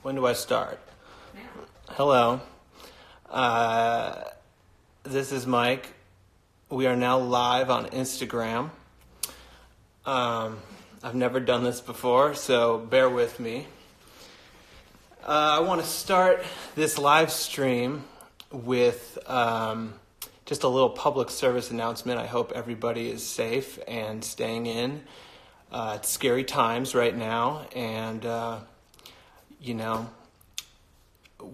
When do I start? Now. Hello. This is Mike. We are now live on Instagram. I've never done this before, so bear with me. I want to start this live stream with just a little public service announcement. I hope everybody is safe and staying in. It's scary times right now, and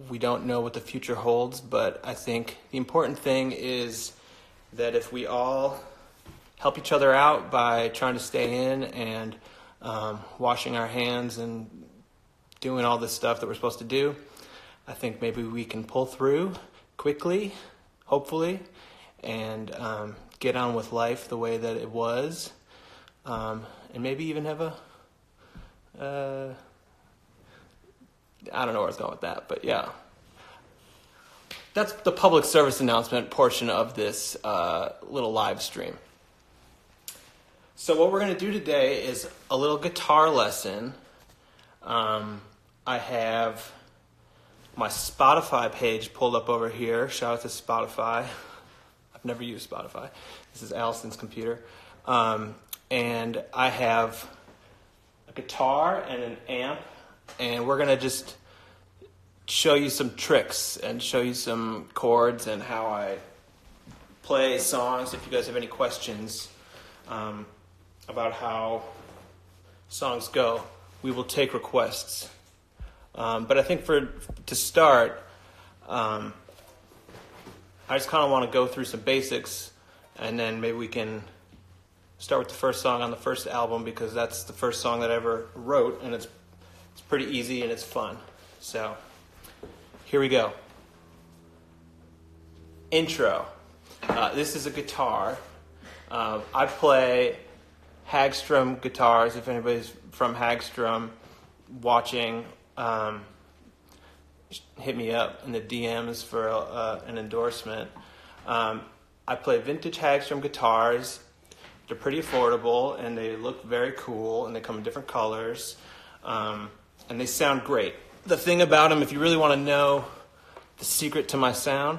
we don't know what the future holds, but I think the important thing is that if we all help each other out by trying to stay in and washing our hands and doing all this stuff that we're supposed to do, I think maybe we can pull through quickly, hopefully, and get on with life the way that it was, and maybe even have I don't know where I was going with that, but yeah. That's the public service announcement portion of this little live stream. So what we're going to do today is a little guitar lesson. I have my Spotify page pulled up over here. Shout out to Spotify. I've never used Spotify. This is Allison's computer. And I have a guitar and an amp. And we're going to just show you some tricks and show you some chords and how I play songs. If you guys have any questions about how songs go, we will take requests. But I think to start, I just kind of want to go through some basics, and then maybe we can start with the first song on the first album, because that's the first song that I ever wrote, and it's pretty easy and it's fun. So, here we go. Intro. This is a guitar. I play Hagstrom guitars. If anybody's from Hagstrom watching, hit me up in the DMs for an endorsement. I play vintage Hagstrom guitars. They're pretty affordable and they look very cool, and they come in different colors. And they sound great. The thing about them, if you really want to know the secret to my sound,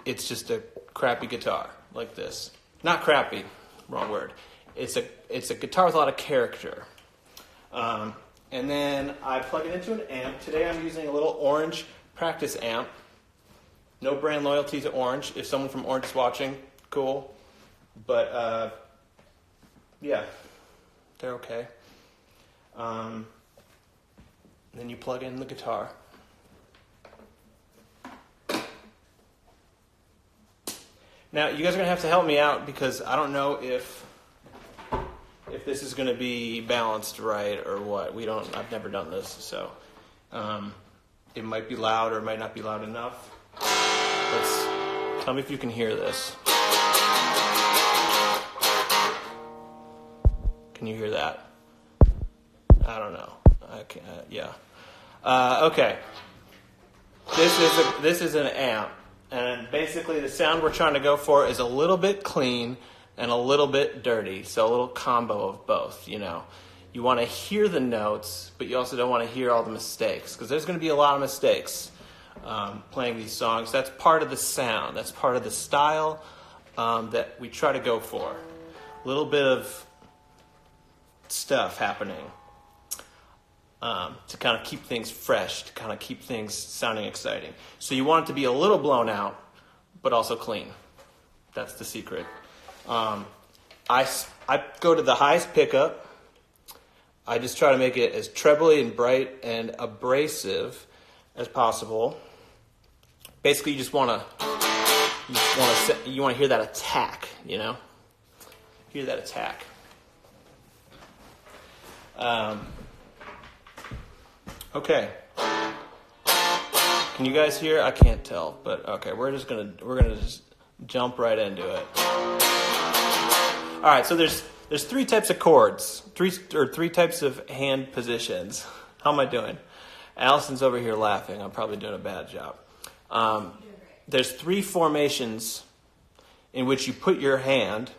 it's just a crappy guitar like this. Not crappy, wrong word. It's a guitar with a lot of character. And then I plug it into an amp. Today I'm using a little Orange practice amp. No brand loyalty to Orange. If someone from Orange is watching, cool. But yeah, they're okay. Then you plug in the guitar. Now, you guys are going to have to help me out, because I don't know if this is going to be balanced right or what. I've never done this, so it might be loud or it might not be loud enough. Tell me if you can hear this. Can you hear that? I don't know. Yeah. Okay. This is an amp, and basically the sound we're trying to go for is a little bit clean and a little bit dirty. So a little combo of both. You want to hear the notes, but you also don't want to hear all the mistakes, because there's going to be a lot of mistakes playing these songs. That's part of the sound. That's part of the style that we try to go for. A little bit of stuff happening. To kind of keep things fresh, to kind of keep things sounding exciting. So you want it to be a little blown out, but also clean. That's the secret. I go to the highest pickup. I just try to make it as trebly and bright and abrasive as possible. Basically, you want to hear that attack, Hear that attack. Okay. Can you guys hear? I can't tell, but okay, we're gonna just jump right into it. All right, so there's three types of chords, three types of hand positions. How am I doing? Allison's over here laughing. I'm probably doing a bad job. There's three formations in which you put your hand,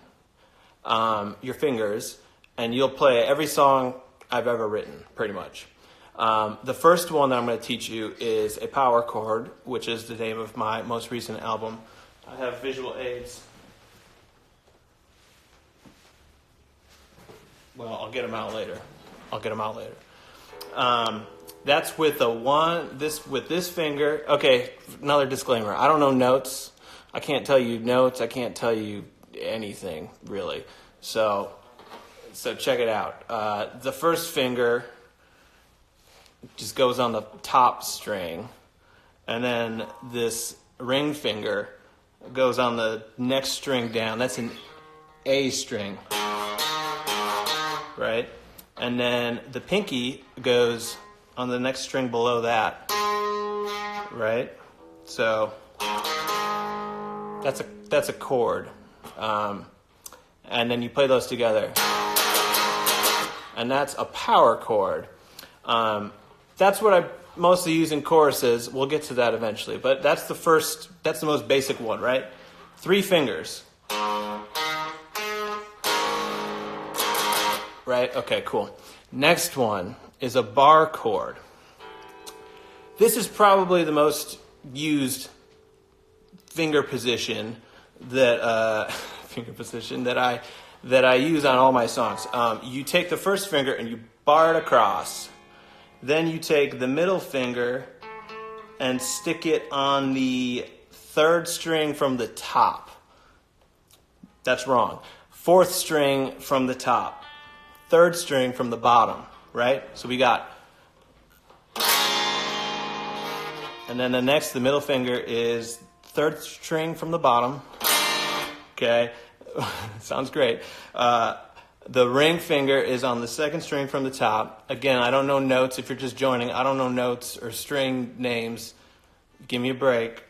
your fingers, and you'll play every song I've ever written, pretty much. The first one that I'm going to teach you is a power chord, which is the name of my most recent album. I have visual aids. Well, I'll get them out later. That's with this finger. Okay, another disclaimer. I don't know notes. I can't tell you notes. I can't tell you anything, really. So check it out. The first finger just goes on the top string, and then this ring finger goes on the next string down. That's an A string, right? And then the pinky goes on the next string below that, right? So that's a chord, and then you play those together, and that's a power chord. That's what I mostly use in choruses. We'll get to that eventually, but that's the most basic one, right? 3 fingers. Right? Okay, cool. Next one is a bar chord. This is probably the most used finger position that I use on all my songs. You take the first finger and you bar it across. Then you take the middle finger and stick it on the 3rd string from the top. That's wrong. 4th string from the top. 3rd string from the bottom, right? So we got... And then the middle finger is 3rd string from the bottom. Okay, sounds great. The ring finger is on the 2nd string from the top. Again, I don't know notes. If you're just joining, I don't know notes or string names. Give me a break.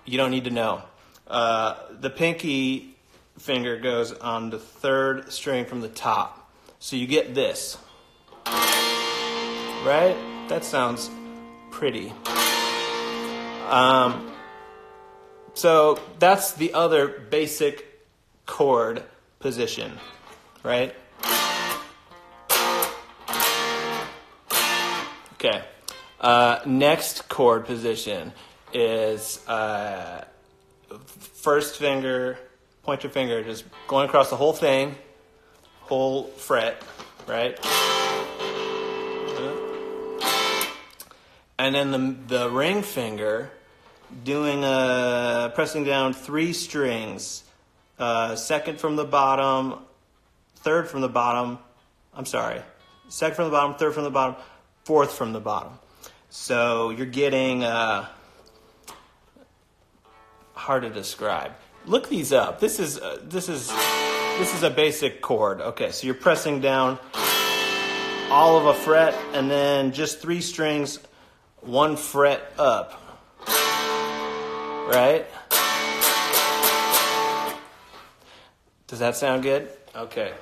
You don't need to know. The pinky finger goes on the 3rd string from the top. So you get this. Right? That sounds pretty. So that's the other basic chord position. Right? Okay. Next chord position is first finger, point your finger, just going across the whole thing, whole fret, right? And then the ring finger doing pressing down 3 strings, 2nd from the bottom, 3rd from the bottom, 2nd from the bottom, 3rd from the bottom, 4th from the bottom. So you're getting, hard to describe. Look these up. This is a basic chord. Okay, so you're pressing down all of a fret and then just 3 strings, 1 fret up. Right? Does that sound good? Okay.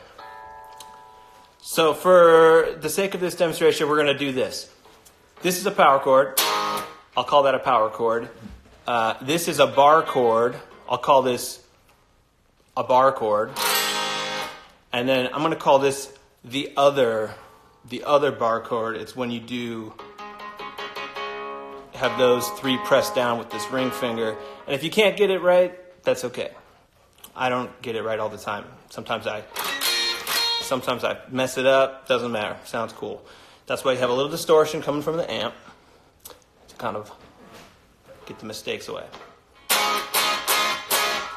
So for the sake of this demonstration, we're going to do this. This is a power chord. I'll call that a power chord. This is a bar chord. I'll call this a bar chord. And then I'm going to call this the other bar chord. It's when you do have those 3 pressed down with this ring finger. And if you can't get it right, that's okay. I don't get it right all the time. Sometimes I mess it up. Doesn't matter. Sounds cool. That's why you have a little distortion coming from the amp to kind of get the mistakes away.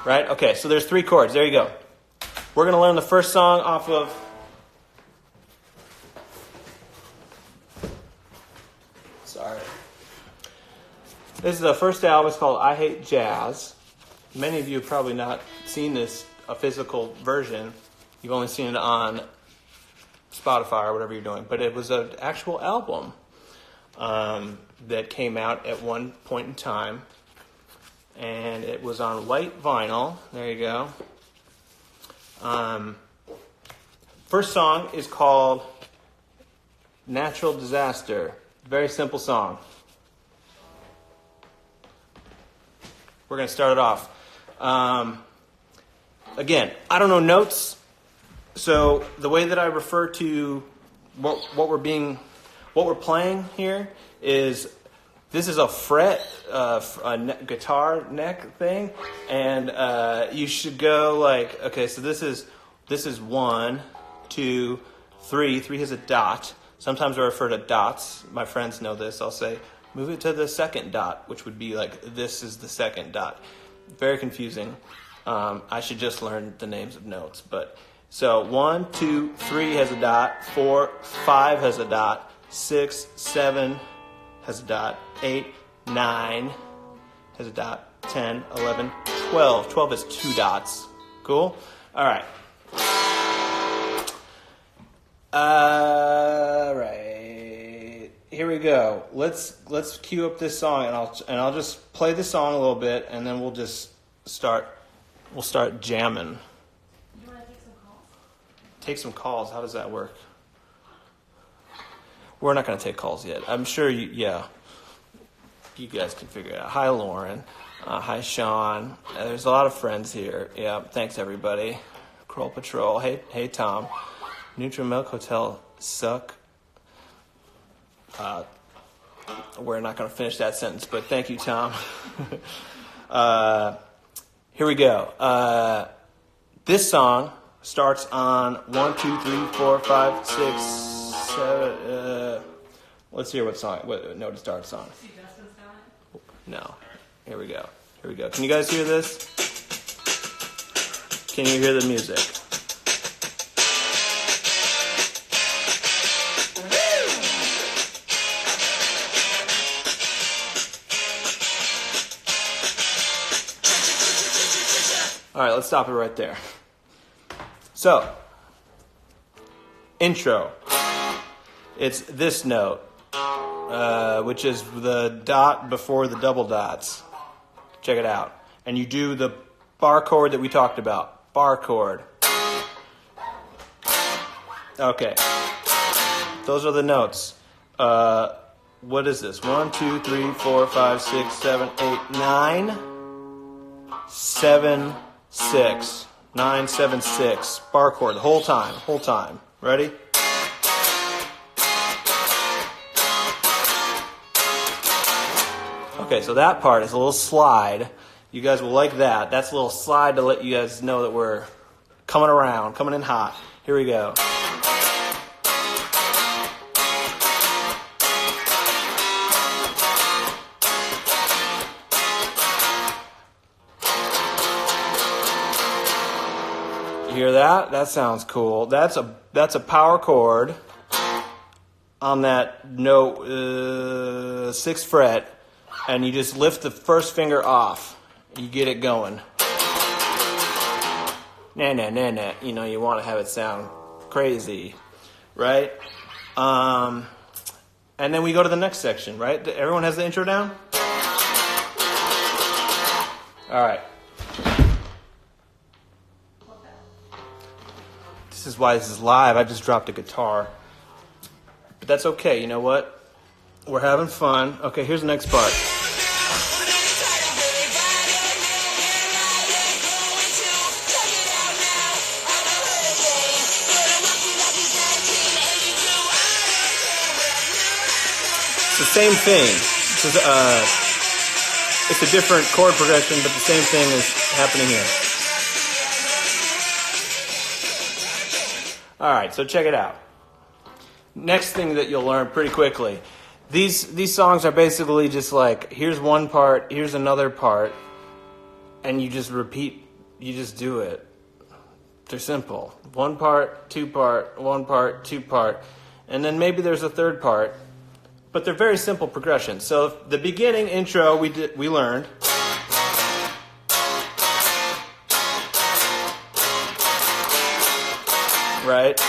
Right? Okay, so there's 3 chords. There you go. We're going to learn the first song off of... Sorry. This is the first album. It's called I Hate Jazz. Many of you have probably not seen this, a physical version. You've only seen it on Spotify or whatever you're doing. But it was an actual album that came out at one point in time. And it was on white vinyl. There you go. First song is called Natural Disaster. Very simple song. We're going to start it off. Again, I don't know notes, so the way that I refer to what we're being what we're playing here is, this is a fret, guitar neck thing, and you should go like, okay, so this is 1, 2, 3. 3 has a dot. Sometimes I refer to dots. My friends know this. I'll say, move it to the second dot, which would be like, this is the second dot. Very confusing. I should just learn the names of notes. But so 1, 2, 3 has a dot. 4, 5 has a dot. 6, 7 has a dot. 8, 9 has a dot. 10, 11, 12. 12 has 2 dots. Cool? All right. All right. Here we go. Let's cue up this song, and I'll just play the song a little bit, and then we'll just start. We'll start jamming. You want to take some calls? Take some calls. How does that work? We're not going to take calls yet. I'm sure you guys can figure it out. Hi, Lauren. Hi, Sean. There's a lot of friends here. Yeah, thanks, everybody. Krol Patrol. Hey, Tom. Neutral Milk Hotel suck. We're not going to finish that sentence, but thank you, Tom. Here we go. This song starts on 1, 2, 3, 4, 5, 6, 7. Let's hear what note it starts on. See Justin's got it? No. Here we go. Can you guys hear this? Can you hear the music? All right, let's stop it right there. So, intro. It's this note, which is the dot before the double dots. Check it out. And you do the bar chord that we talked about. Bar chord. Okay. Those are the notes. What is this? 1, 2, 3, 4, 5, 6, 7, 8, 9, 7, 6. 9, 7, 6. Bar chord the whole time. Ready? Okay, so that part is a little slide. You guys will like that. That's a little slide to let you guys know that we're coming in hot. Here we go. You hear that? That sounds cool. That's a power chord on that note, 6th fret, and you just lift the first finger off. You get it going. Nah. You know, you want to have it sound crazy, right? And then we go to the next section, right? Everyone has the intro down? All right. This is why this is live. I just dropped a guitar. But that's okay. You know what? We're having fun. Okay, here's the next part. It's the same thing. It's a different chord progression, but the same thing is happening here. All right, so check it out. Next thing that you'll learn pretty quickly. These songs are basically just like, here's one part, here's another part, and you just repeat, you just do it. They're simple. 1 part, 2 part, 1 part, 2 part, and then maybe there's a third part, but they're very simple progressions. So the beginning intro we learned. Right?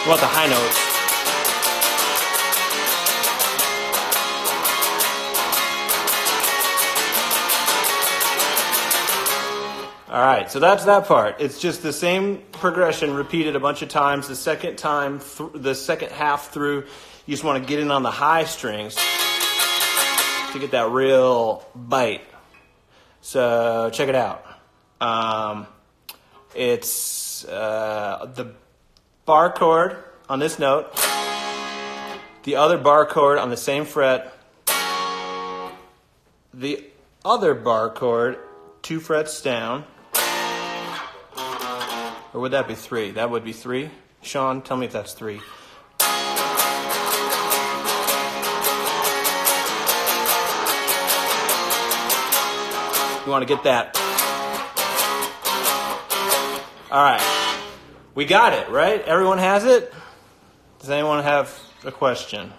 What about the high notes? All right, so that's that part. It's just the same progression repeated a bunch of times. The second time, the second half through, you just want to get in on the high strings to get that real bite. So check it out. It's the bar chord on this note, the other bar chord on the same fret, the other bar chord 2 frets down. Or would that be 3? That would be 3. Sean, tell me if that's 3. You want to get that. All right. We got it, right? Everyone has it? Does anyone have a question?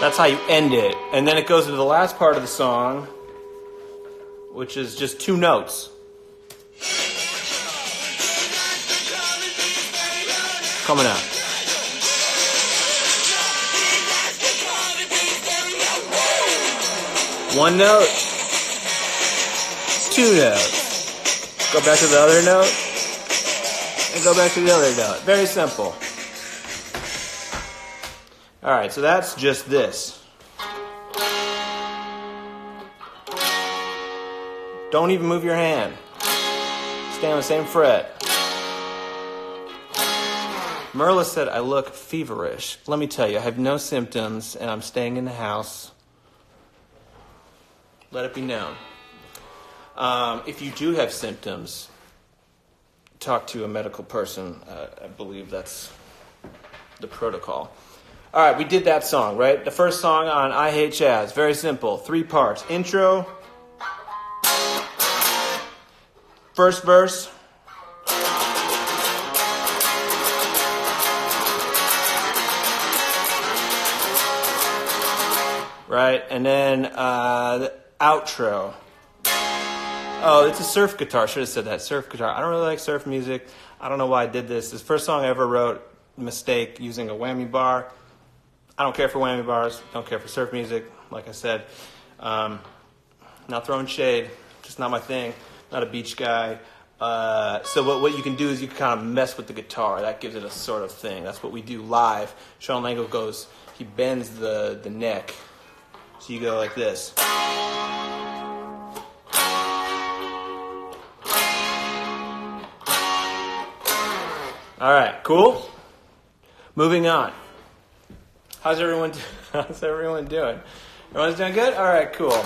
That's how you end it. And then it goes into the last part of the song, which is just 2 notes. Coming up. One note, 2 notes. Go back to the other note, and go back to the other note. Very simple. All right, so that's just this. Don't even move your hand. Stay on the same fret. Merla said, I look feverish. Let me tell you, I have no symptoms, and I'm staying in the house. Let it be known. If you do have symptoms, talk to a medical person. I believe that's the protocol. All right, we did that song, right? The first song on I Hate Jazz. Very simple. 3 parts. Intro. First verse. Right? And then the outro. Oh, it's a surf guitar. Should have said that. Surf guitar. I don't really like surf music. I don't know why I did this. This first song I ever wrote, mistake, using a whammy bar. I don't care for whammy bars. Don't care for surf music. Like I said, not throwing shade. Just not my thing. Not a beach guy. So what you can do is you can kind of mess with the guitar. That gives it a sort of thing. That's what we do live. Sean Lango goes, he bends the neck. So you go like this. All right, cool? Moving on. How's everyone doing? Everyone's doing good? All right, cool.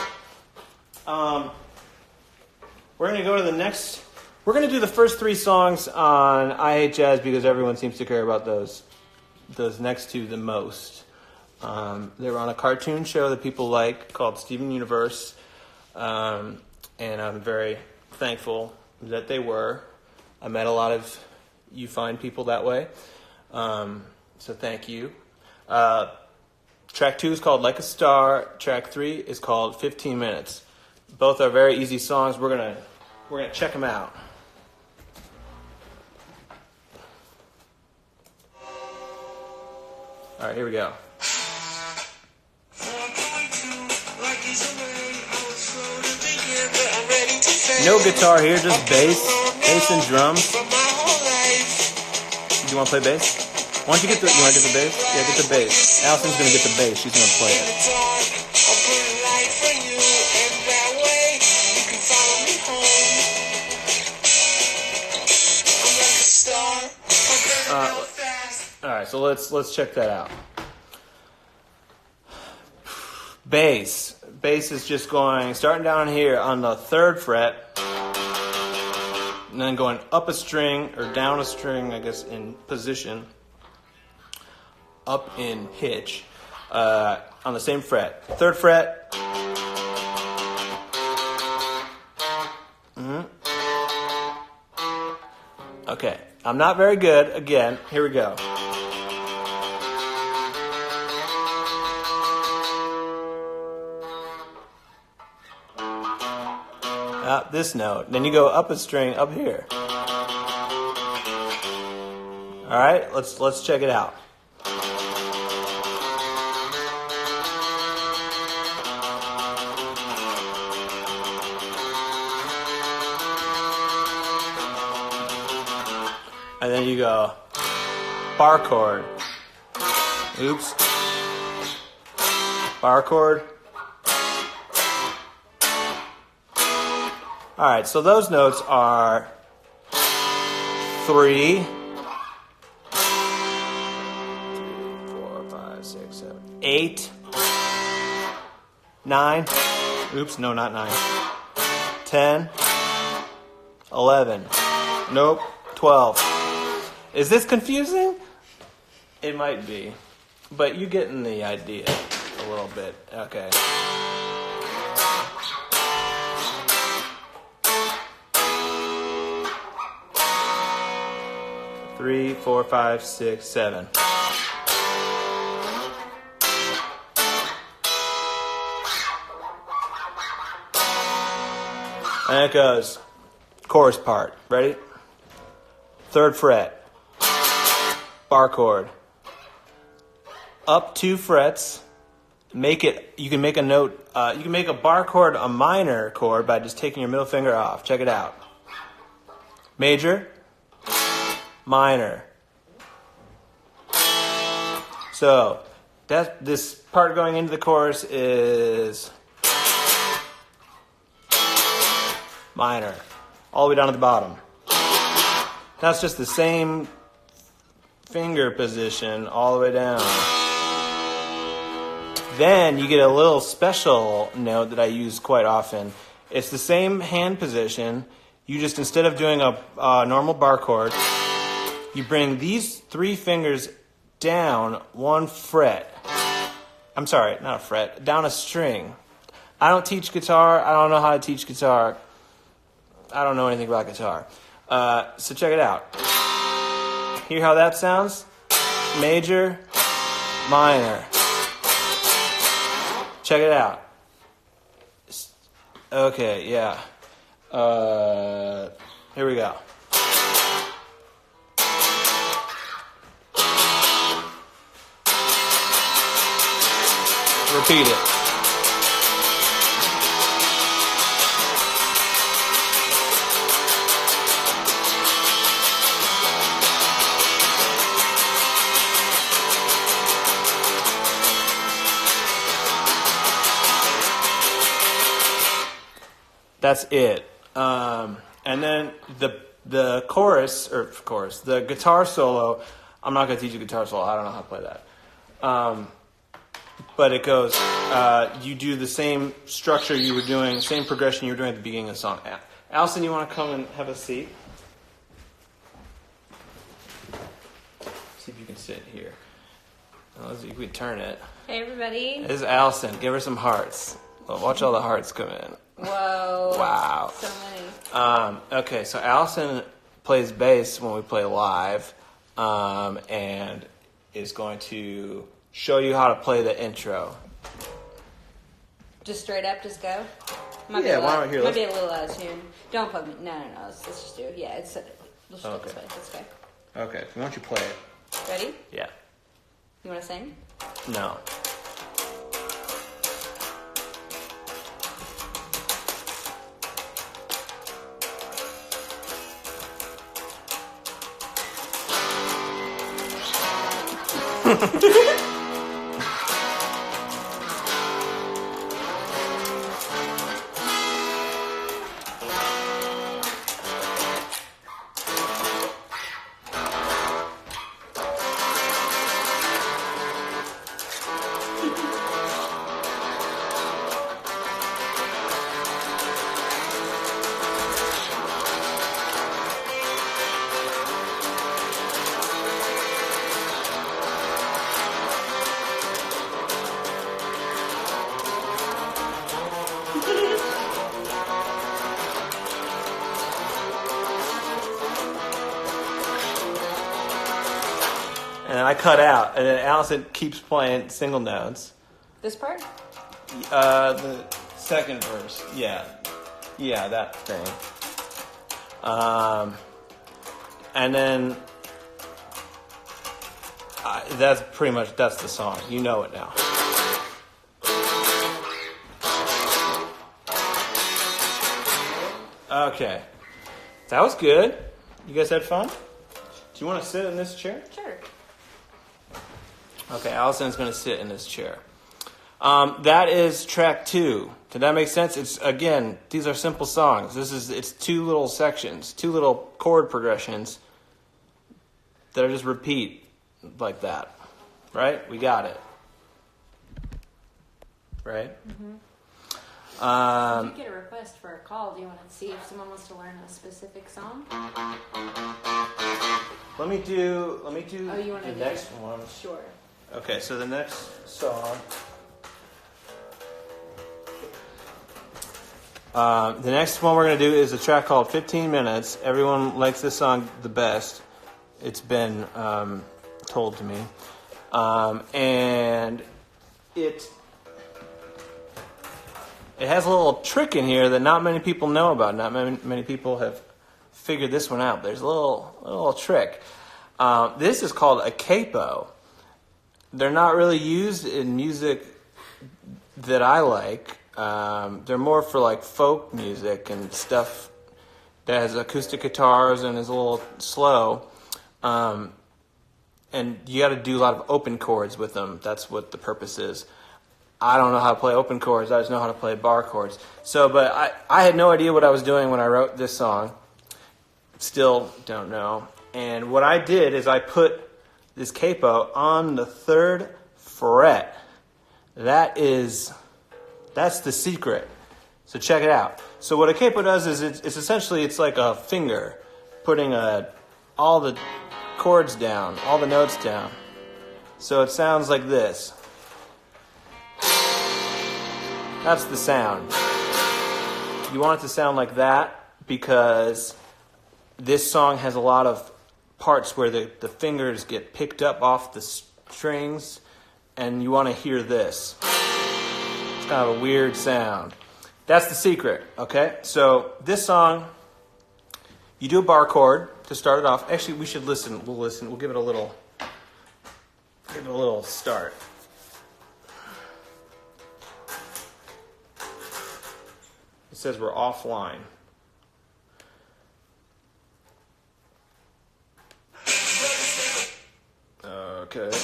We're going to go to the next. We're going to do the first 3 songs on I Hate Jazz because everyone seems to care about those next 2 the most. They were on a cartoon show that people like called Steven Universe, and I'm very thankful that they were. I met a lot of you fine people that way, so thank you. Track 2 is called Like a Star. Track 3 is called 15 Minutes. Both are very easy songs. We're gonna check them out. All right, here we go. No guitar here, just bass and drums. Do you want to play bass? Why don't you get the bass? Yeah, get the bass. Allison's going to get the bass. She's going to play it. All right, so let's check that out. Bass. Bass is just starting down here on the 3rd fret, and then going up a string or down a string, I guess, in position. Up in pitch on the same fret. 3rd fret. Okay, I'm not very good. Again, here we go. This note. Then you go up a string up here. All right, let's check it out. And then you go bar chord. Oops. Bar chord. All right, so those notes are 3, 4, 5, 6, 7, 8, 9. Oops, no, not 9. 10, 11. Nope, 12. Is this confusing? It might be, but you're getting the idea a little bit. Okay. Three, 4, 5, 6, 7. And it goes chorus part. Ready? 3rd fret. Bar chord. Up 2 frets. Make it. You can make a note. You can make a bar chord a minor chord by just taking your middle finger off. Check it out. Major. Minor. So this part going into the chorus is minor, all the way down to the bottom. That's just the same finger position all the way down. Then you get a little special note that I use quite often. It's the same hand position. You just, instead of doing a normal bar chord, you bring these 3 fingers down 1 fret. I'm sorry, not a fret, down a string. I don't teach guitar. I don't know how to teach guitar. I don't know anything about guitar. So check it out. Hear how that sounds? Major, minor. Check it out. Okay, yeah. Here we go. Repeat it. That's it. And then the chorus, the guitar solo. I'm not going to teach you guitar solo. I don't know how to play that. But it goes, you do the same structure you were doing, same progression you were doing at the beginning of the song. Allison, you want to come and have a seat? See if you can sit here. Let's see if we turn it. Hey, everybody. This is Allison. Give her some hearts. Well, watch all the hearts come in. Whoa. Wow. So many. Okay, so Allison plays bass when we play live, and is going to show you how to play the intro. Just straight up, just go? Why don't you Might be a little out of tune. Don't plug me. No. Let's just do it. Yeah, let's do it this way. Let's go. Okay, why don't you play it? Ready? Yeah. You want to sing? No. And then I cut out, and then Allison keeps playing single notes. This part? The second verse, yeah. Yeah, that thing. And then that's the song. You know it now. Okay. That was good. You guys had fun? Do you want to sit in this chair? Sure. Okay, Allison's going to sit in this chair. That is track 2. Did that make sense? These are simple songs. It's 2 little sections, 2 little chord progressions that are just repeat like that. Right? We got it. Right? Mm-hmm. If you get a request for a call, do you want to see if someone wants to learn a specific song? Let me do Oh, you want to the do next one. Sure. Okay, so the next song. The next one we're going to do is a track called 15 Minutes. Everyone likes this song the best. It's been told to me. And it has a little trick in here that not many people know about. Not many people have figured this one out. There's a little trick. This is called a capo. They're not really used in music that I like. They're more for like folk music and stuff that has acoustic guitars and is a little slow. And you got to do a lot of open chords with them. That's what the purpose is. I don't know how to play open chords. I just know how to play bar chords. But I had no idea what I was doing when I wrote this song. Still don't know. And what I did is I put this capo on the 3rd fret. That's the secret. So check it out. So what a capo does is it's essentially like a finger putting all the chords down, all the notes down. So it sounds like this. That's the sound. You want it to sound like that because this song has a lot of parts where the fingers get picked up off the strings, and you want to hear this. It's kind of a weird sound. That's the secret, okay? So this song, you do a bar chord to start it off. Actually, we should listen. We'll listen. We'll give it a little start. It says we're offline. Okay. What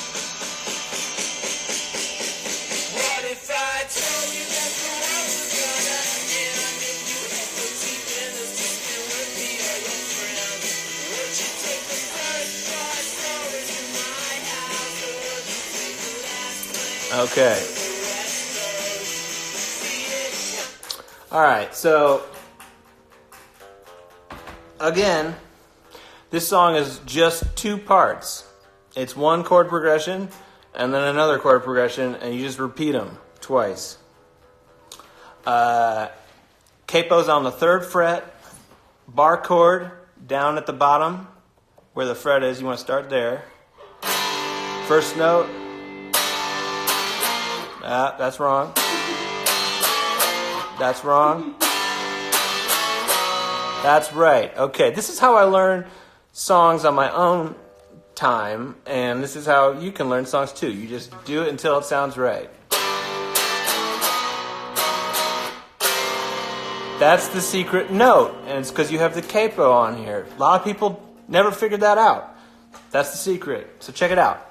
if I told you that the world was gonna end and you had no teeth in the system would be all your friends? Would you take the first bus over to my house, or would you take the last plane? Okay. All right, so again, this song is just 2 parts. It's 1 chord progression and then another chord progression, and you just repeat them twice. Capo's on the 3rd fret, bar chord down at the bottom where the fret is. You want to start there. First note. That's wrong. That's wrong. That's right. Okay, this is how I learn songs on my own time, and this is how you can learn songs too. You just do it until it sounds right. That's the secret note, and it's because you have the capo on here. A lot of people never figured that out. That's the secret. So check it out.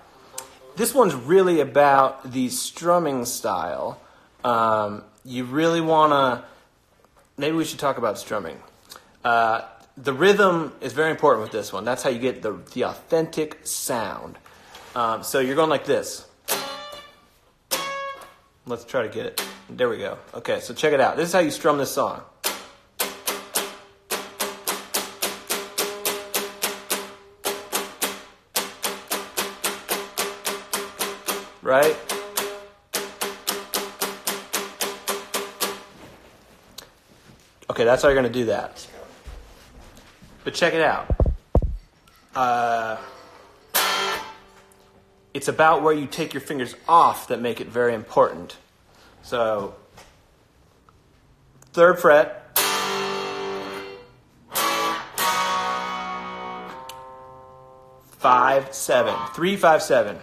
This one's really about the strumming style. You really want to... Maybe we should talk about strumming. The rhythm is very important with this one. That's how you get the authentic sound. So you're going like this. Let's try to get it. There we go. Okay, so check it out. This is how you strum this song. Right? Okay, that's how you're going to do that. But check it out. It's about where you take your fingers off that make it very important. So, 3rd fret, 357. 357.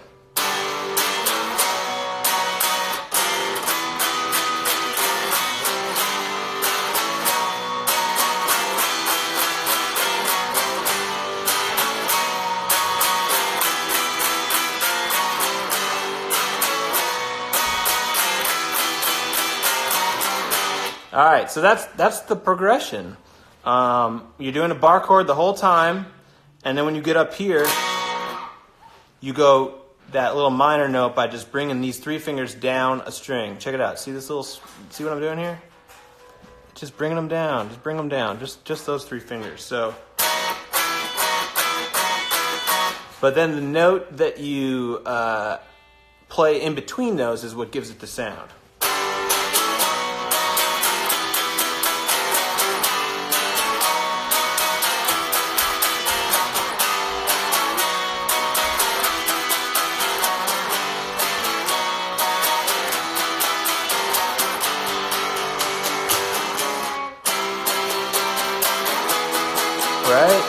All right, so that's the progression. You're doing a bar chord the whole time, and then when you get up here, you go that little minor note by just bringing these three fingers down a string. Check it out. See what I'm doing here? Just bringing them down. Just bring them down. Just those three fingers. So, but then the note that you play in between those is what gives it the sound. Right?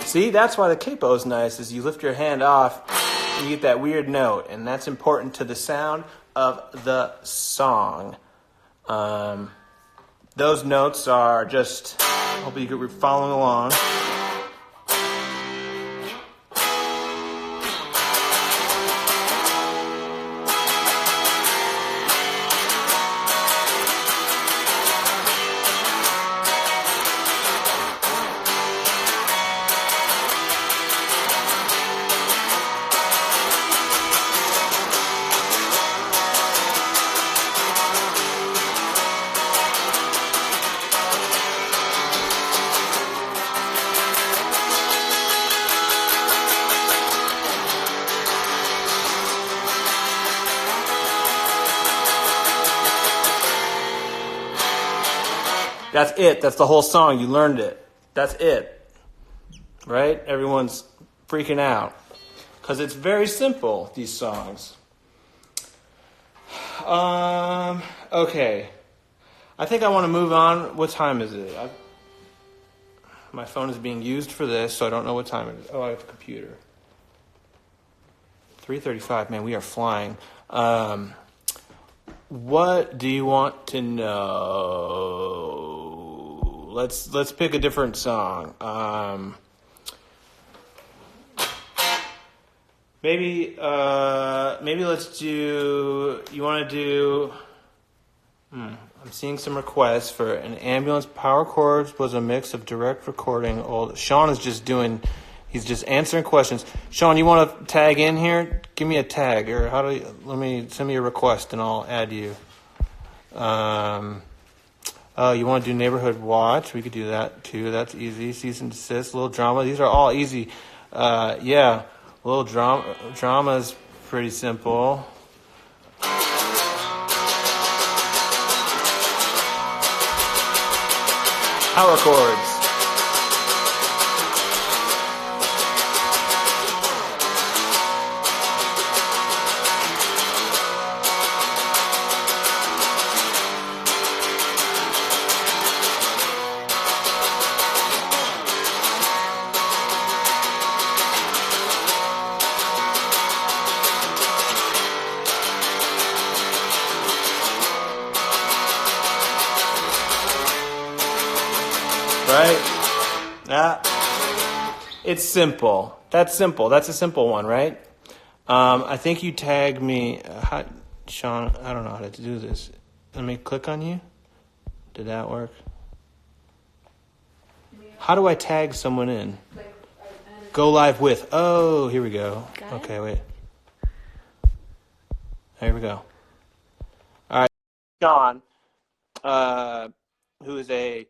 See, that's why the capo is nice, is you lift your hand off and you get that weird note, and that's important to the sound of the song. Those notes are just, hopefully you're following along. That's it. That's the whole song. You learned it. That's it. Right? Everyone's freaking out. Because it's very simple, these songs. Okay. I think I want to move on. What time is it? My phone is being used for this, so I don't know what time it is. Oh, I have a computer. 3:35. Man, we are flying. What do you want to know? Let's pick a different song. Maybe let's do. You want to do? I'm seeing some requests for an ambulance. Power chords was a mix of direct recording. Sean is just doing. He's just answering questions. Sean, you want to tag in here? Give me a tag, or send me a request and I'll add you. You want to do neighborhood watch? We could do that too. That's easy. Cease and desist, little drama. These are all easy. Yeah, little drama. Drama is pretty simple. Power chords. Right? It's simple. That's simple. That's a simple one, right? I think you tagged me. Sean, I don't know how to do this. Let me click on you. Did that work? How do I tag someone in? Go live with. Oh, here we go. Okay, wait. Here we go. All right. Sean, who is a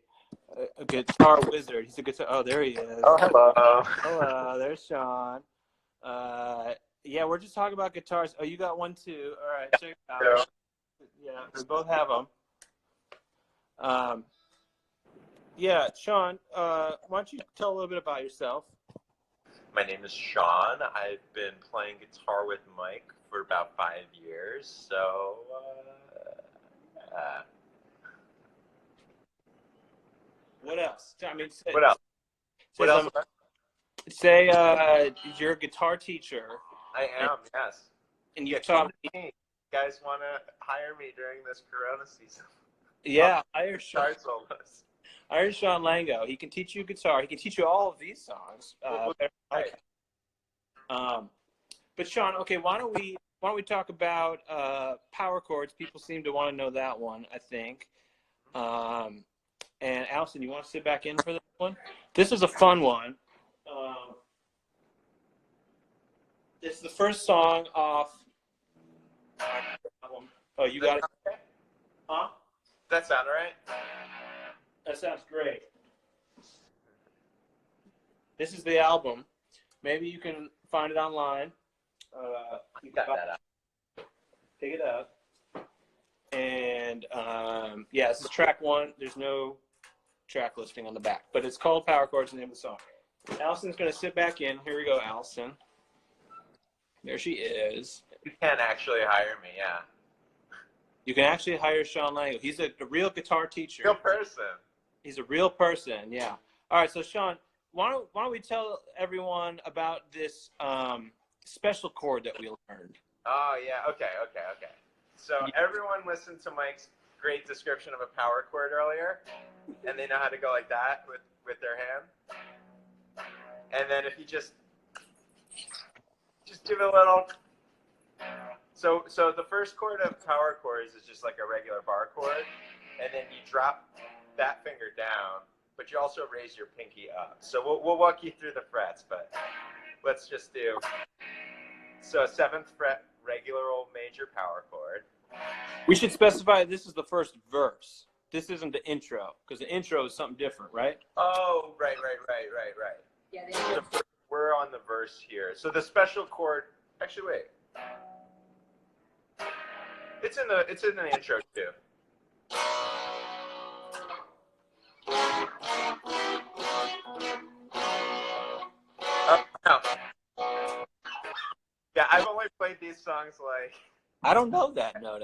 guitar wizard. He's a guitar. Oh, there he is. Oh, hello. Hello, there's Sean. Yeah, we're just talking about guitars. Oh, you got one too. All right, check it out. Yeah, we both have them. Yeah, Sean, why don't you tell a little bit about yourself? My name is Sean. I've been playing guitar with Mike for about 5 years. So, What else? I mean, say, what else? say What else? Say you're a guitar teacher. I am, yes. And you Come taught to me. You guys want to hire me during this Corona season? Yeah, hire Sean. Guitar solos. Hire Sean Lango. He can teach you guitar. He can teach you all of these songs. Right. But Sean, okay, why don't we talk about power chords? People seem to want to know that one, I think. And Allison, you want to sit back in for this one? This is a fun one. It's the first song off. Oh, you got it? Okay. Huh? That sound all right? That sounds great. This is the album. Maybe you can find it online. You Got that out. Pick it up. And yeah, this is track 1. There's no track listing on the back, but it's called Power Chords, the name of the song. Allison's going to sit back in. Here we go, Allison. There she is. You can actually hire me, yeah. You can actually hire Sean Lango. He's a real guitar teacher. Real person. He's a real person, yeah. All right, so Sean, why don't we tell everyone about this special chord that we learned? Oh, yeah. Okay. So everyone listened to Mike's great description of a power chord earlier, and they know how to go like that with their hand. And then if you just give it a little. So the first chord of power chords is just like a regular bar chord, and then you drop that finger down, but you also raise your pinky up. So we'll walk you through the frets, but let's just do. So 7th fret, regular old major power chord. We should specify this is the first verse. This isn't the intro, because the intro is something different, right? Oh, right. Yeah, We're on the verse here. So the special chord. Actually, wait. It's in the intro too. No. Yeah, I've only played these songs like. I don't know that note.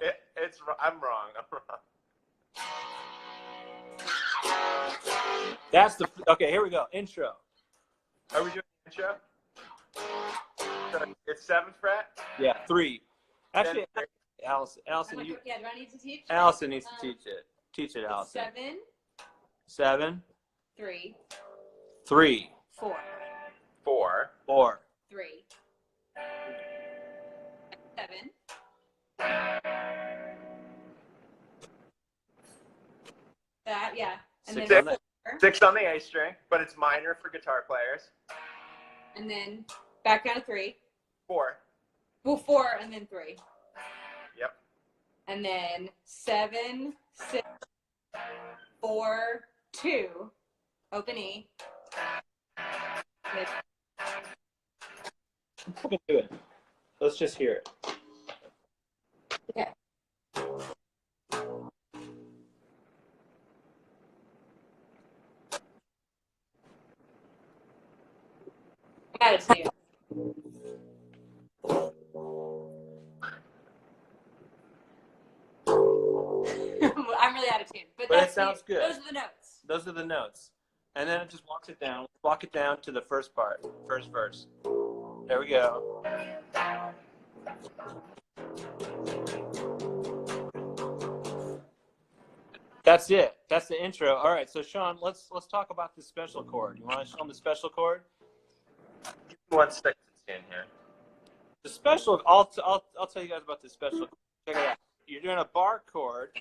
I'm wrong. That's the okay. Here we go. Intro. Are we doing the intro? So it's 7th fret. Yeah, 3. Actually, Then- Allison, do I need to teach? Allison needs to teach it. Teach it, Allison. 7, 3, 3, 4, 4. 3, 7. That, yeah. And Six, then 4. 6 on the A string, but it's minor for guitar players. And then back down to 3. 4. Well, 4 and then 3. Yep. And then 7, 6, 4, 2. Open E. We can do it. Let's just hear it. Okay. Attitude. I'm really out of tune, but But it that's sounds good. Those are the notes. Those are the notes. And then it just walks it down. Walk it down to the first part, first verse. There we go. That's it. That's the intro. All right, so Sean, let's talk about the special chord. You want to show them the special chord? Give me 1 second to stand here. The special. I'll tell you guys about the special chord. Check it out. You're doing a bar chord,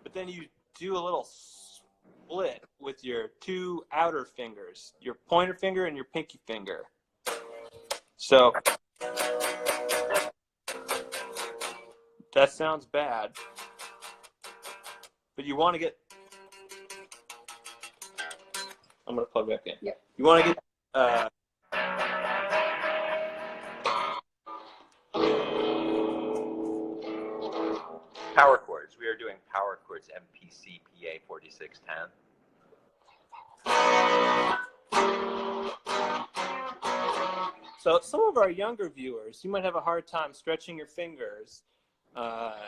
but then you do a little split with your 2 outer fingers, your pointer finger and your pinky finger. So that sounds bad, but you want to get. I'm gonna plug back in. Yep. You want to get. Power chords. We are doing power chords MPC PA 4610. So some of our younger viewers, you might have a hard time stretching your fingers, but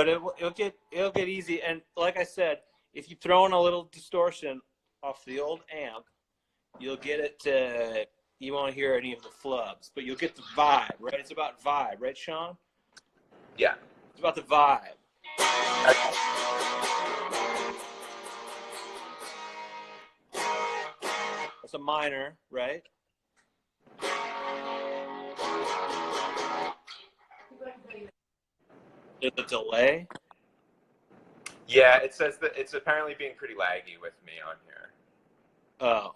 it'll get easy. And like I said, if you throw in a little distortion off the old amp, you'll get it to. You won't hear any of the flubs, but you'll get the vibe, right? It's about vibe, right, Sean? Yeah. It's about the vibe. That's a minor, right? There's a delay. Yeah, it says that it's apparently being pretty laggy with me on here. Oh.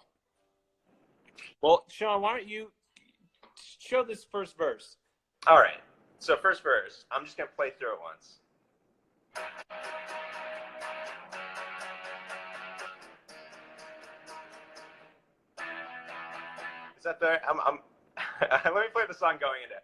Well, Sean, why don't you show this first verse? All right. So first verse, I'm just gonna play through it once. Is that there? I'm let me play the song going into it.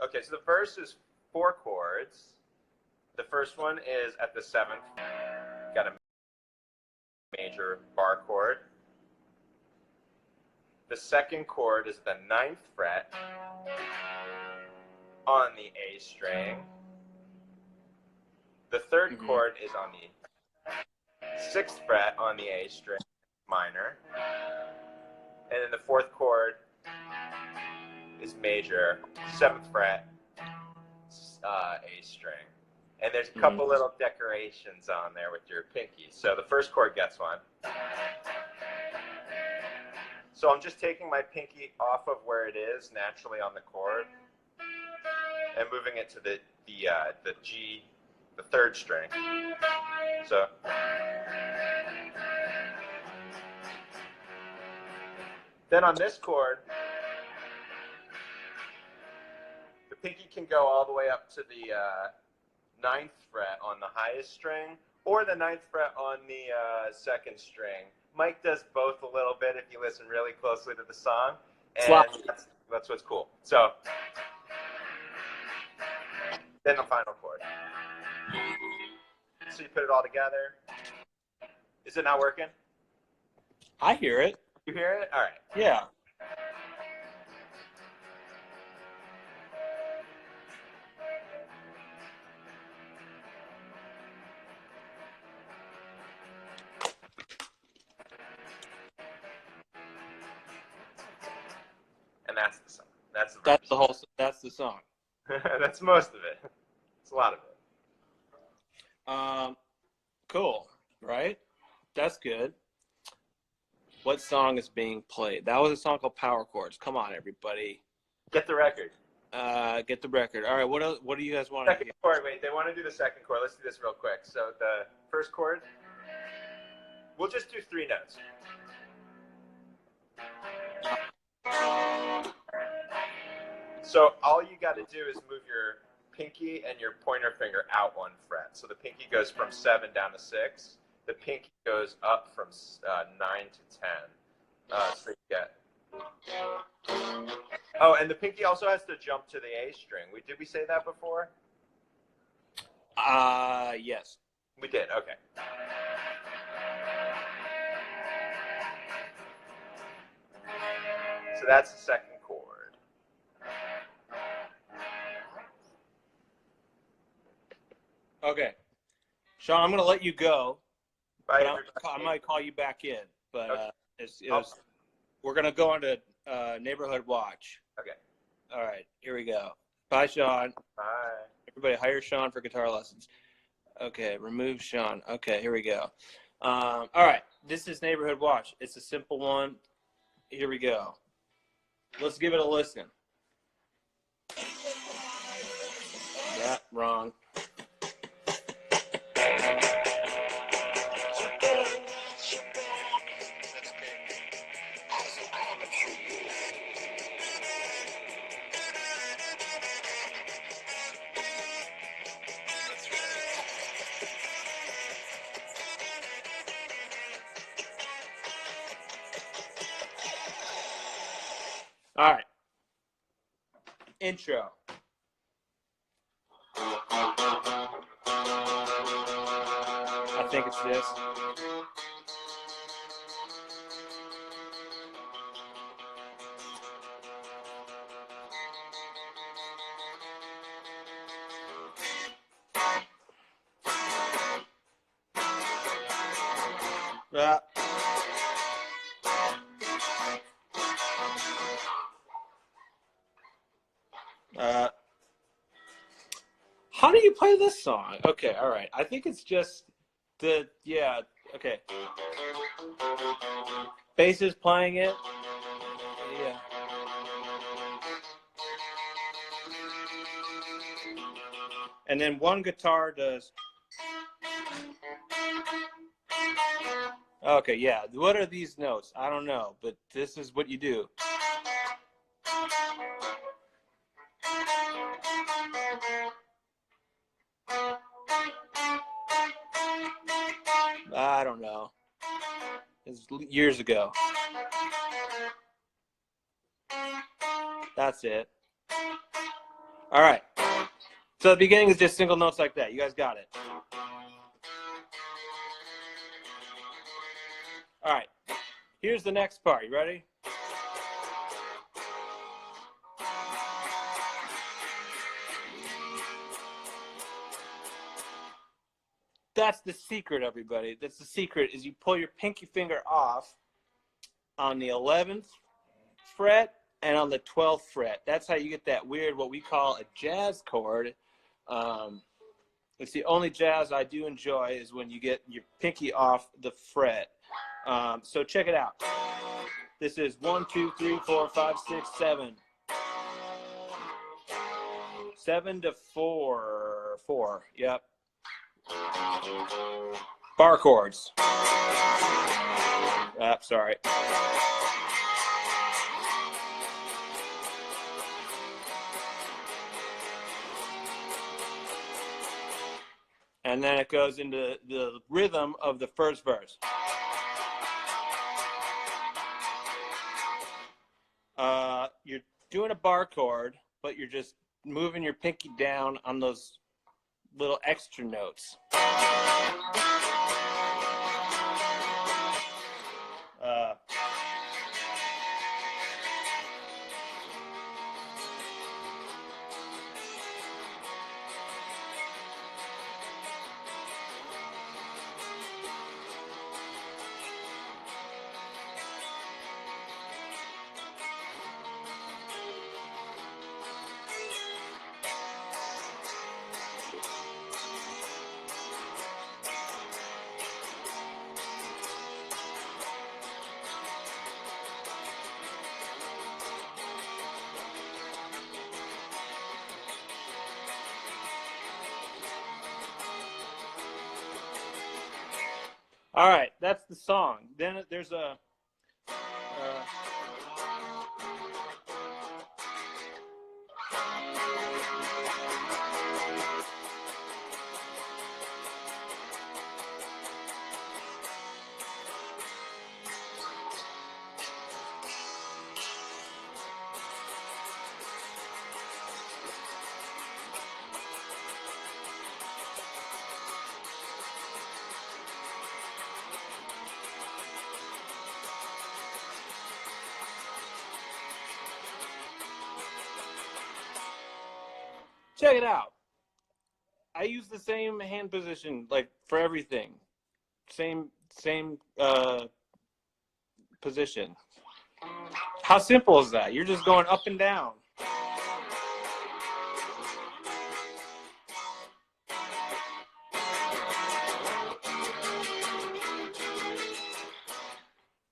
Okay, so the verse is 4 chords. The first one is at the 7th. Got a major bar chord. The second chord is the 9th fret on the A string. The third chord is on the 6th fret on the A string minor. And then the fourth chord is major, 7th fret, A string. And there's a couple little decorations on there with your pinky. So the first chord gets one. So I'm just taking my pinky off of where it is naturally on the chord and moving it to the G, the 3rd string. So then on this chord, the pinky can go all the way up to the 9th fret on the highest string, or the 9th fret on the 2nd string. Mike does both a little bit if you listen really closely to the song, and that's what's cool. So then the final chord. So you put it all together. Is it not working? I hear it. You hear it? All right. Yeah. And that's the song. That's the verse. That's the whole. That's the song. That's most of it. It's a lot of it. Cool. Right? That's good. What song is being played? That was a song called Power Chords. Come on, everybody. Get the record. Get the record. All right. What else, what do you guys want to Second chord. Wait, they want to do the second chord. Let's do this real quick. So the first chord, we'll just do 3 notes. So all you got to do is move your pinky and your pointer finger out 1 fret. So the pinky goes from 7 down to 6. The pinky goes up from 9 to 10. So you get. Oh, and the pinky also has to jump to the A string. Did we say that before? Yes. We did. Okay. So that's the second chord. Okay. Sean, I'm going to let you go. Bye, I might call you back in, but Okay. we're going to go on to Neighborhood Watch. Okay. All right, here we go. Bye, Sean. Bye. Everybody hire Sean for guitar lessons. Okay, remove Sean. Okay, here we go. All right, this is Neighborhood Watch. It's a simple one. Here we go. Let's give it a listen. Yeah, wrong. intro. I think it's this. How do you play this song? Okay, all right. I think it's just okay. Bass is playing it. Yeah. And then one guitar does. Okay, yeah. What are these notes? I don't know, but this is what you do. I don't know. It's years ago. That's it. All right. So the beginning is just single notes like that. You guys got it. All right. Here's the next part. You ready? That's the secret, everybody. That's the secret, is you pull your pinky finger off on the 11th fret and on the 12th fret. That's how you get that weird, what we call a jazz chord. It's the only jazz I do enjoy is when you get your pinky off the fret. So check it out. This is 1, 2, 3, 4, 5, 6, 7. 7 to 4. 4. Yep. Bar chords. Sorry. And then it goes into the rhythm of the first verse. You're doing a bar chord, but you're just moving your pinky down on those little extra notes. All right, that's the song. Then there's a check it out. I use the same hand position like for everything. Same position. How simple is that? You're just going up and down.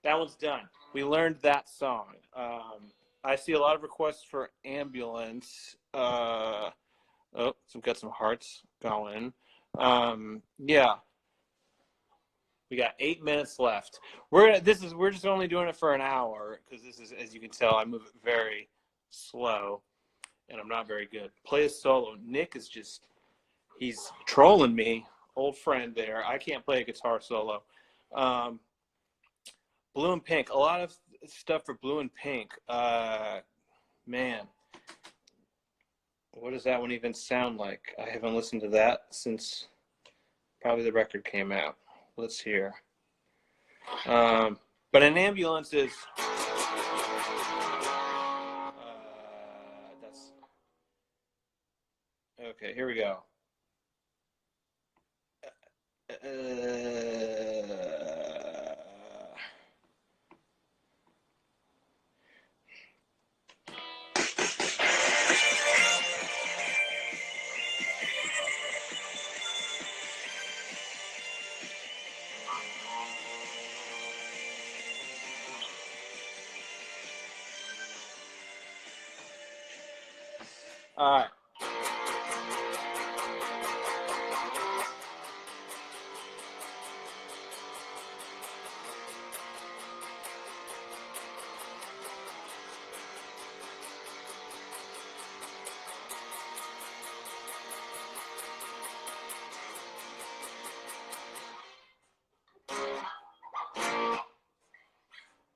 That one's done. We learned that song. I see a lot of requests for Ambulance. Oh, we've got some hearts going. Yeah. We got 8 minutes left. We're just only doing it for an hour because this is, as you can tell, I move it very slow, and I'm not very good. Play a solo. Nick is he's trolling me. Old friend there. I can't play a guitar solo. Blue and Pink. A lot of stuff for Blue and Pink. Man, What does that one even sound like? I haven't listened to that since probably the record came out. Let's hear. But an ambulance is. That's okay. Here we go. All right.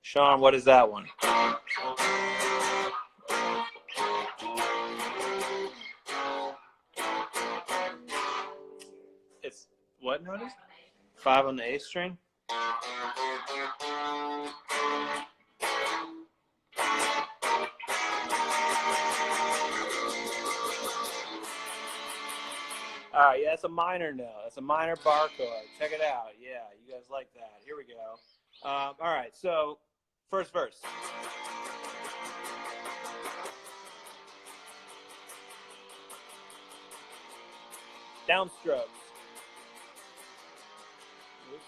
Sean, what is that one? It's what notice? 5 on the A string? All right, yeah, it's a minor note. It's a minor bar chord. Check it out. Yeah, you guys like that. Here we go. All right, so first verse. Downstrokes. Oops.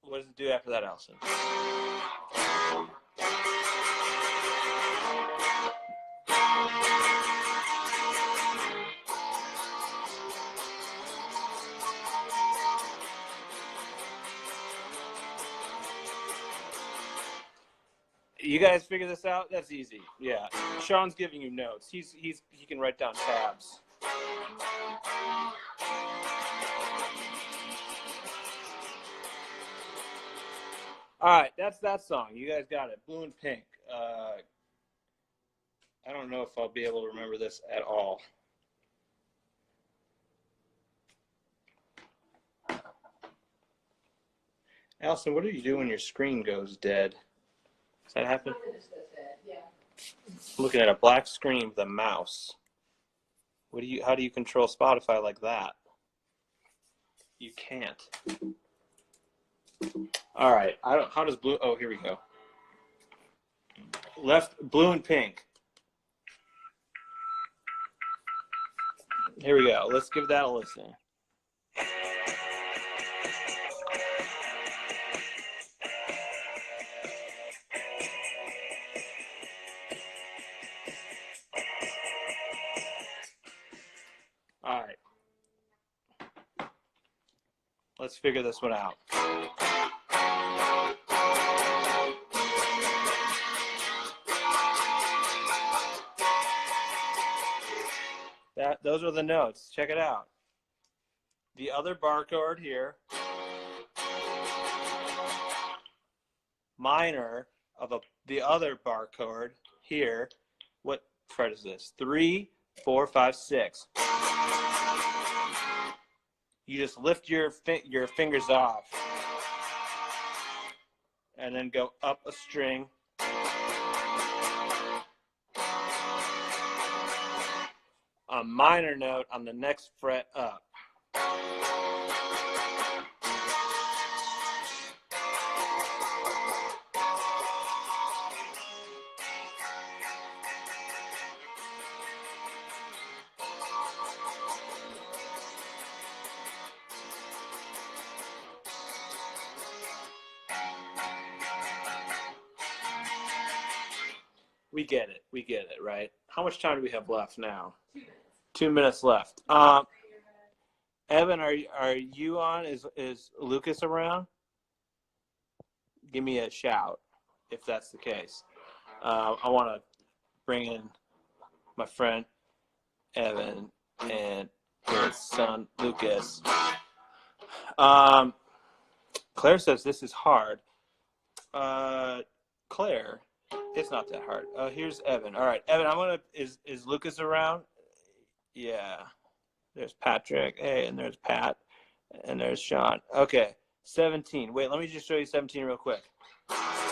What does it do after that, Allison? You guys figure this out? That's easy. Yeah. Sean's giving you notes. He can write down tabs. All right, that's that song. You guys got it. Blue and Pink. I don't know if I'll be able to remember this at all. Allison, what do you do when your screen goes dead? Does that happen? Yeah. I'm looking at a black screen with a mouse. How do you control Spotify like that? You can't. All right. How does blue? Oh, here we go. Left, blue and pink. Here we go. Let's give that a listen. All right. Let's figure this one out. Those are the notes. Check it out. The other bar chord here, minor of the other bar chord here. What fret is this? 3, 4, 5, 6. You just lift your fingers off and then go up a string. A minor note on the next fret up. We get it, right? How much time do we have left now? 2 minutes. 2 minutes left. Evan, are you on? Is Lucas around? Give me a shout. if that's the case. I want to bring in my friend Evan and his son Lucas. Claire says this is hard. Claire, it's not that hard. Here's Evan. All right, Evan, is Lucas around? Yeah. There's Patrick. Hey, and there's Pat. And there's Sean. Okay, 17. Wait, let me just show you 17 real quick. Wow.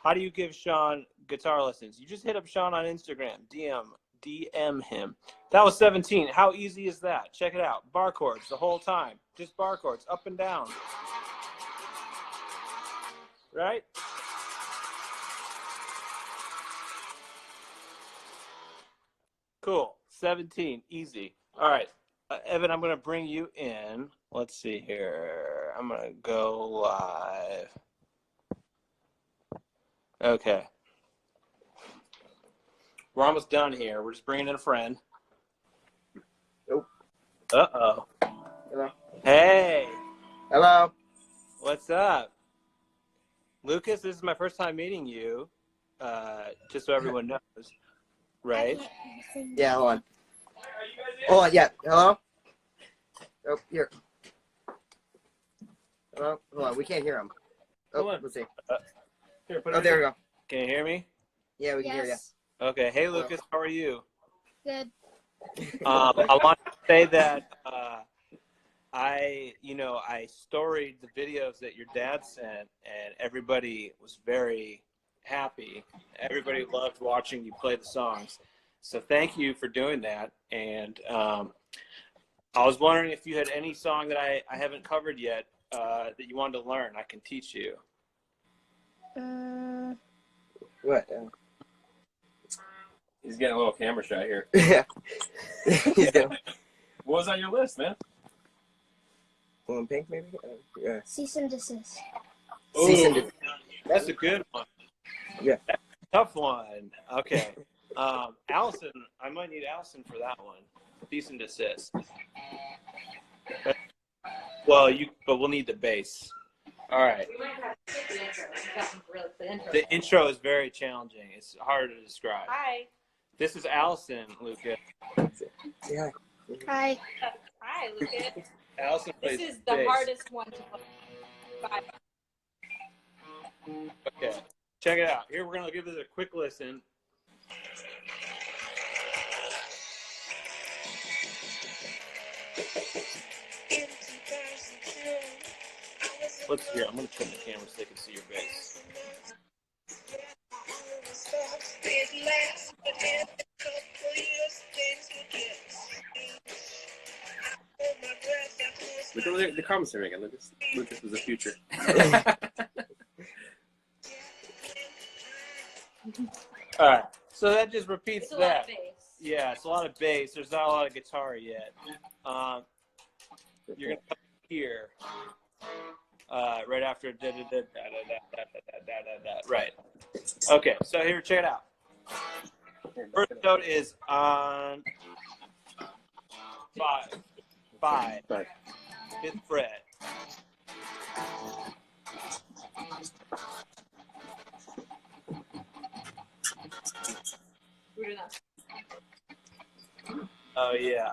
How do you give Sean guitar lessons? You just hit up Sean on Instagram, DM him. That was 17. How easy is that? Check it out. Bar chords the whole time. Just bar chords, up and down. Right? Cool. 17. Easy. All right. Evan, I'm going to bring you in. Let's see here. I'm going to go live. Okay. We're almost done here. We're just bringing in a friend. Nope. Uh-oh. Hello. Hey. Hello. What's up? Lucas, this is my first time meeting you, just so everyone knows, right? Yeah, hold on. Hold on, yeah. Hello? Oh, here. Hello? Hold on, we can't hear him. Oh, Hold on. let's see. Here, put Oh, it there in. we go. Can you hear me? Yeah, we can hear you. Okay. Hey, Lucas, how are you? Good. I want to say that I storied the videos that your dad sent, and everybody was very happy. Everybody loved watching you play the songs. So thank you for doing that. And I was wondering if you had any song that I haven't covered yet that you wanted to learn. I can teach you. What? He's getting a little camera shy here. Yeah. He's good. What was on your list, man? Blue and pink, maybe? Yeah. Cease and desist. Cease and desist. That's a good one. Yeah. That's a tough one. Okay. Allison, I might need Allison for that one. Cease and desist. Well, but we'll need the bass. All right. We might have to skip the intro. Really, the intro. The intro is very challenging. It's hard to describe. Hi. This is Allison, Lucas. Yeah. Hi. Hi, Lucas. Allison plays This is the bass. hardest one to play. Okay. Check it out. Here, we're going to give this a quick listen. Let's hear. I'm going to turn the camera so they can see your bass. Look at the commentary again. Lucas was the future. All right. So that just repeats It's a lot that. of bass. Yeah, it's a lot of bass. There's not a lot of guitar yet. You're going to come here right after da da da da da da da da da. Right. Okay, so here, check it out. First note is on 5, 5th fret. We're doing that. Oh yeah.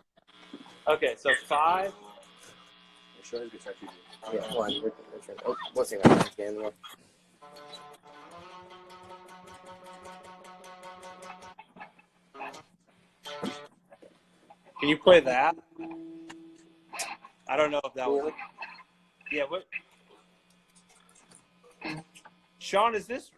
Okay, so 5. Show his guitar teacher. Yeah, hold on. Oh, what's it like? Can you play that? I don't know if that was. Yeah, what? Sean, is this